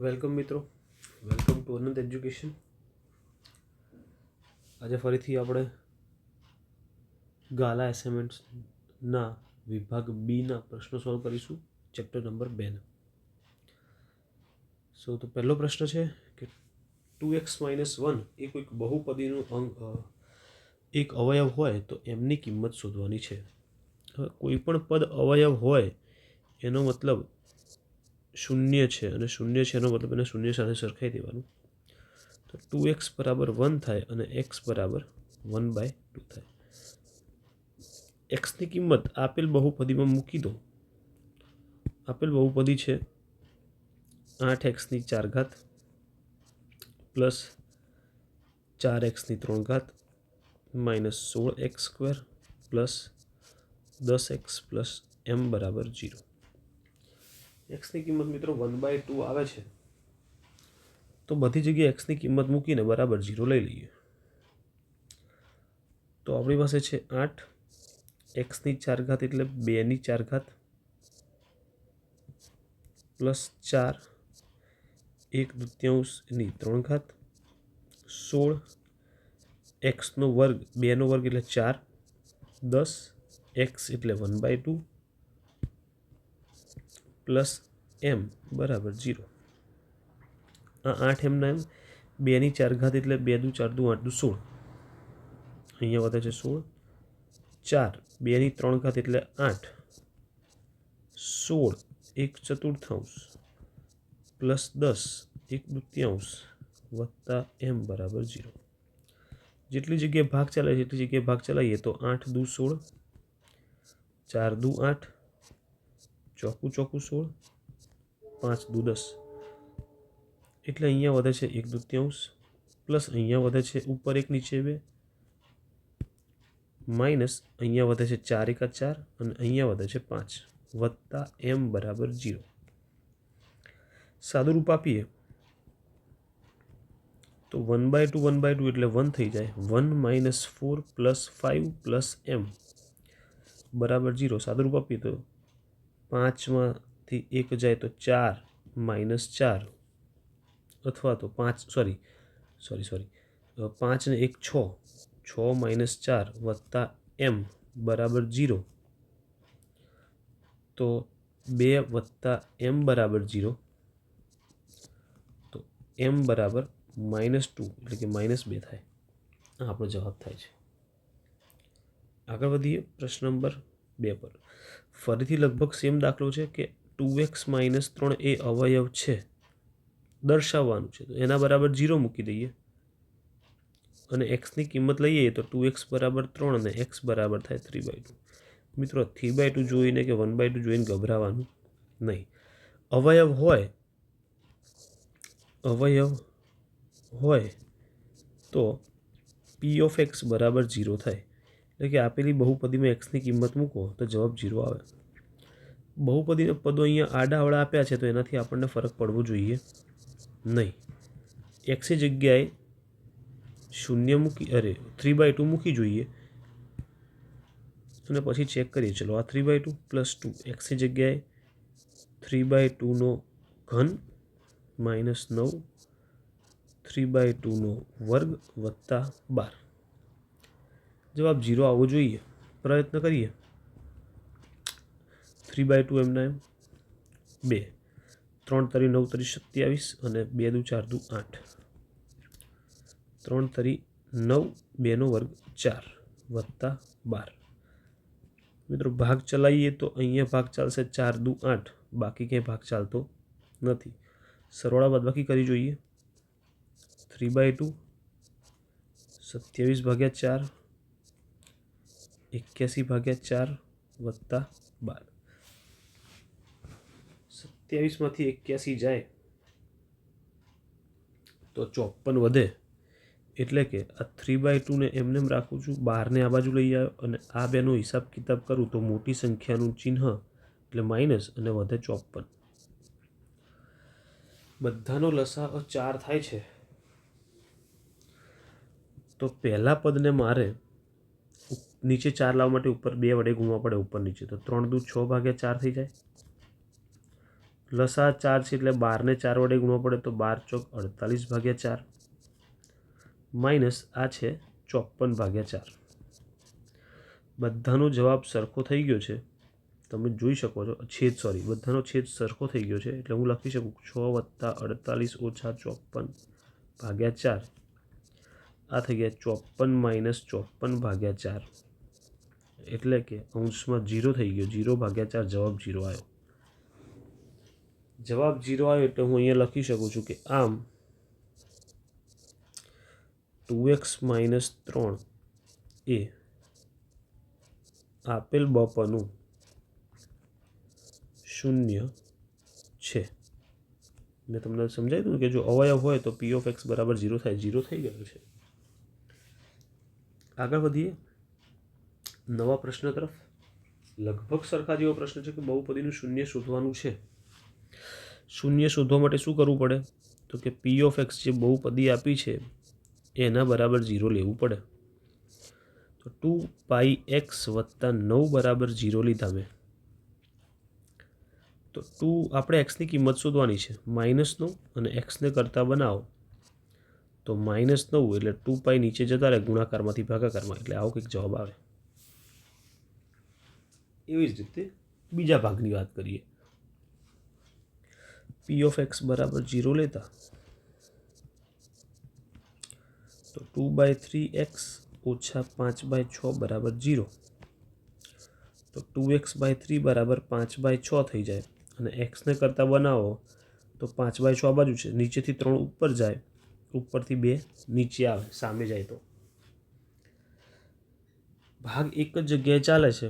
Welcome મિત્રો, welcome to Anant education. આજે ફરીથી આપણે ગાલા એસાઇનમેન્ટ્સના વિભાગ બીના પ્રશ્નો સોલ્વ કરીશું, ચેપ્ટર નંબર 2ના. તો પહેલો પ્રશ્ન છે કે 2x-1 એ કોઈક બહુપદીનું એક અવયવ હોય તો એમની કિંમત શોધવાની છે. હવે કોઈ પણ પદ અવયવ હોય એનો મતલબ શૂન્ય છે, અને શૂન્ય છે એનો મતલબ એને શૂન્ય સાથે સરખાઈ દેવાનું. તો 2x બરાબર 1 થાય અને x બરાબર 1/2 થાય. એક્સની કિંમત આપેલ બહુપદીમાં મૂકી દો. આપેલ બહુપદી છે 8x⁴ plus 4x⁴ minus 16x² plus 10x plus m બરાબર 0. એક્સની કિંમત મિત્રો 1/2 આવે છે, તો બધી જગ્યાએ એક્સની કિંમત મૂકીને બરાબર 0 લઈ લઈએ. તો આપણી પાસે છે 8x⁴ એટલે 2⁴ પ્લસ 4 1/2 16 x² 2 એટલે 4 10 x એટલે 1/2 પ્લસ m બરાબર 0. આ 8 એમના એમ 2⁴ એટલે 2 × 4 = 8 × 16. અહીંયા વધે છે 16 4 2⁵ એટલે 8 16 1/4 પ્લસ 10 1/2 વત્તા m બરાબર 0. જેટલી જગ્યાએ ભાગ ચાલે છે એટલી જગ્યાએ ભાગ ચલાવીએ તો 8 દુ 16 4 દુ 8 ચોકું 16 5 દુ 10 એટલે અહીંયા વધે છે 1/2 પ્લસ અહીંયા વધે છે ઉપર 1 નીચે 2 માઇનસ અહીંયા વધે છે 4 × 4 અને અહીંયા વધે છે 5 વત્તા m બરાબર 0. સાદું રૂપ આપીએ તો 1/2 એટલે 1 થઈ જાય. 1 - 4 + 5 + m બરાબર 0. સાદું રૂપ આપીએ તો 5માંથી 1 જાય તો 4 - 4 અથવા તો 5 ને 1 6 6 - 4 વત્તા m બરાબર 0. તો 2 વત્તા m બરાબર 0. તો m બરાબર -2 એટલે કે -2 થાય. આ આપણો જવાબ થાય છે. આગળ વધીએ પ્રશ્ન નંબર 2 પર. ફરીથી લગભગ સેમ દાખલો છે કે 2x - 3 એ અવયવ છે દર્શાવવાનું છે, તો એના બરાબર 0 મૂકી દઈએ અને એક્સની કિંમત લઈએ તો 2x બરાબર 3 અને x બરાબર થાય 3/2. મિત્રો 3/2 જોઈને કે 1/2 જોઈને ગભરાવાનું નહીં. અવયવ હોય તો p of x બરાબર 0 થાય. એટલે કે આપેલી બહુપદીમાં એક્સની કિંમત મૂકો તો જવાબ 0 આવે. બહુપદીના પદો અહીંયા આડાઅવળા આપ્યા છે તો એનાથી આપણને ફરક પડવો જોઈએ નહીં. એક્સની જગ્યાએ 3/2 મૂકી જોઈએ અને પછી ચેક કરીએ. ચલો આ 3/2 + 2 એક્સની જગ્યાએ 3/2 - 9 3/2 વત્તા 12. જવાબ 0 આવવો જોઈએ. પ્રયત્ન કરીએ. 3/2 એમના એમ 2 3 × 9 = 27 અને 2 દુ 4 દુ 8 3 × 9 2² 4 વત્તા 12. મિત્રો ભાગ ચલાવીએ તો અહીંયા ભાગ ચાલશે 4 દુ 8, બાકી ક્યાંય ભાગ ચાલતો નથી. સરવાળા બાદબાકી કરી જોઈએ. 3/2 27/4 81/4 વત્તા 12. 27માંથી 81 જાય તો 54 વધે. એટલે કે આ 3/2 ને એમને એમ રાખું છું, 12ને આ બાજુ લઈ આવ્યો અને આ બેનો હિસાબ કિતાબ કરું તો મોટી સંખ્યાનું ચિહ્ન એટલે માઇનસ અને વધે 54. બધાનો લસાઅ 4 થાય છે તો પહેલા પદને મારે નીચે 4 લાવવા માટે ઉપર 2 વડે ગુણવા પડે, ઉપર નીચે. તો 3 દુ 6/4 થઈ જાય લસા 4 છે એટલે 12 ને 4 વડે ગુણવો પડે તો 12 ચોક 48/4 માઇનસ આ છે 54/4. બધાનો જવાબ સરખો થઈ ગયો છે, તમે જોઈ શકો છો. બધાનો છેદ સરખો થઈ ગયો છે એટલે હું લખી શકું 6 + 48 - 54/4. આ થઈ ગયા 54 - 54/4 એટલે કે અંશમાં 0 થઈ ગયો. 0/4 જવાબ 0 આવ્યો. જવાબ 0 આવ્યો એટલે હું અહીંયા લખી શકું છું કે આમ 2x - 3 એ આપેલ બપનું 0 છે. મેં તમને સમજાવી દઉં કે જો અવયવ હોય તો p of x બરાબર 0 થાય. 0 થઈ ગયો છે. આગળ વધીએ નવા પ્રશ્ન તરફ. લગભગ સરખા જેવો પ્રશ્ન છે કે બહુપદીનું શૂન્ય શોધવાનું છે. શૂન્ય શોધવા માટે શું કરવું પડે તો કે p of x જે બહુપદી આપી છે એના બરાબર 0 લેવું પડે. તો 2πx + 9 બરાબર 0 લીધા મેં. તો આપણે એક્સની કિંમત શોધવાની છે. -9 અને એક્સને કરતાં બનાવો તો -9 એટલે 2π નીચે જતા રહે ગુણાકારમાંથી ભાગાકારમાં, એટલે આવો કંઈક જવાબ આવે. એવી જ રીતે બીજા ભાગની વાત કરીએ. p of x બરાબર 0 લેતા તો 2/3x - 5/6 બરાબર 0. તો 2x/3 બરાબર 5/6 થઈ જાય અને એક્સને કરતાં બનાવો તો 5/6 આ બાજુ છે, નીચેથી 3 ઉપર જાય, ઉપરથી 2 નીચે આવે, સામે જાય તો ભાગ એક જ જગ્યાએ ચાલે છે.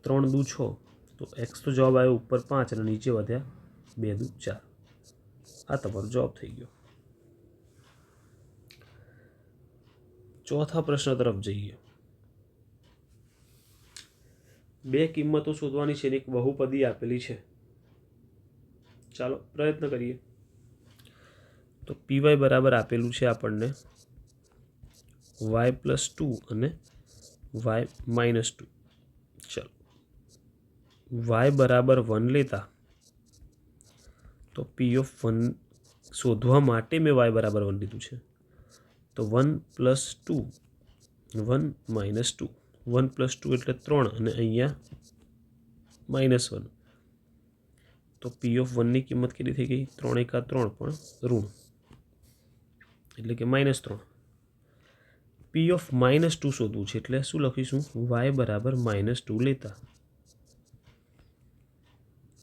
3 દુ 6 તો એક્સ તો જવાબ આવ્યો ઉપર 5 અને નીચે વધ્યા 2 દુ 4. આ તમારો જવાબ થઈ ગયો. ચોથા પ્રશ્ન તરફ જઈએ. બે કિંમતો શોધવાની છે, એક બહુપદી આપેલી છે. ચાલો પ્રયત્ન કરીએ. તો py બરાબર આપેલું છે આપણને y + 2 અને y - 2. ચાલો y બરાબર 1 લેતા તો p of 1 શોધવા માટે મેં y બરાબર 1 લીધું છે. તો 1 + 2 1 - 2 1 + 2 એટલે 3 અને અહીંયા -1. તો p of 1 ની કિંમત કેટલી થઈ ગઈ? 3 × 3 પણ ઋણ એટલે કે -3. p of -2 શોધવું છે એટલે શું લખીશું? y બરાબર -2 લેતા.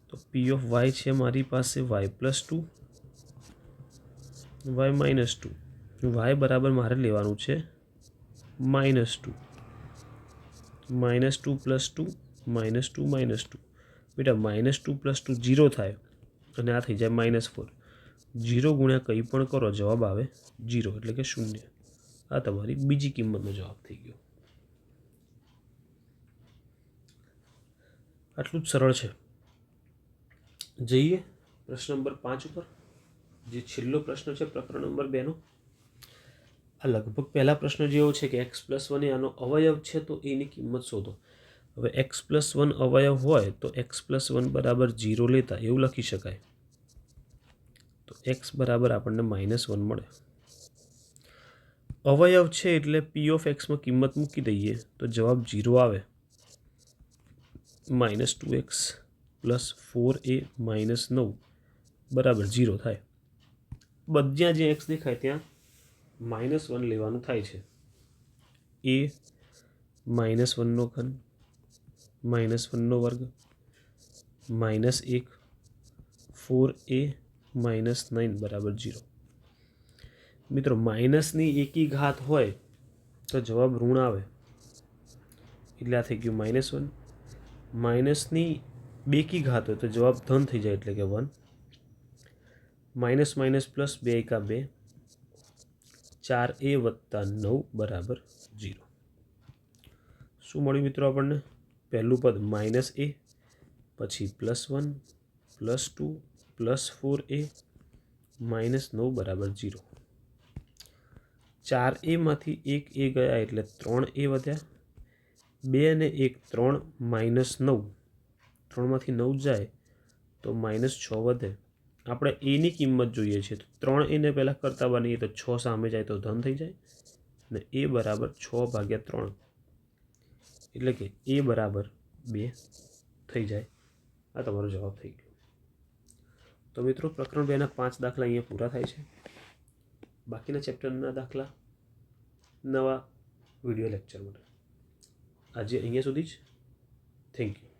તો p of y છે મારી પાસે y + 2 y - 2. y બરાબર મારે લેવાનું છે -2. -2 + 2 -2 -2. બેટા -2 + 2 0 થાય અને આ થઈ જાય -4. 0 ગુણ્યા કંઈ પણ કરો જવાબ આવે 0 એટલે કે 0. આ તમારી બીજી કિંમતનો જવાબ થઈ ગયો. આટલું જ સરળ છે. જઈએ પ્રશ્ન નંબર 5 ઉપર, જે છેલ્લો પ્રશ્ન છે પ્રકરણ નંબર 2નો. આ લગભગ પહેલા પ્રશ્ન જેવો છે કે x + 1 એ આનો અવયવ છે તો એની કિંમત શોધો. હવે x + 1 અવયવ હોય તો x + 1 બરાબર 0 લેતા એવું લખી શકાય. તો x બરાબર આપણને -1 મળે. અવયવ છે એટલે p of x માં કિંમત મૂકી દઈએ તો જવાબ 0 આવે. -2x + 4a - 9 બરાબર 0 થાય. જ્યાં જ્યાં x દેખાય ત્યાં -1 લેવાનું થાય છે. a -1/3 -1/2 -1 4a - 9 બરાબર 0. મિત્રો માઇનસની એકી ઘાત હોય તો જવાબ ઋણ આવે એટલે આ થઈ ગયું -1. માઇનસની બેકી ઘાત હોય તો જવાબ ધન થઈ જાય એટલે કે 1. -+ 2 × 2 4a + 9 બરાબર 0. શું મળ્યું મિત્રો આપણને? પહેલું પદ -a, પછી +1 +2 +4a -9 બરાબર 0. 4a માંથી 1a ગયા એટલે 3a વધ્યા. 2 અને 1 3 -9, 3માંથી 9 જાય તો -6 વધે. આપણે એની કિંમત જોઈએ છે તો 3a પહેલાં કરતા બનીએ તો 6 સામે જાય તો ધન થઈ જાય અને a બરાબર 6/3 એટલે કે a બરાબર 2 થઈ જાય. આ તમારો જવાબ થઈ ગયો. તો મિત્રો પ્રકરણ 2ના 5 દાખલા અહીંયા પૂરા થાય છે. બાકીના ચેપ્ટરના દાખલા નવા વિડીયો લેક્ચર માટે. આજે અહીંયા સુધી જ. Thank you.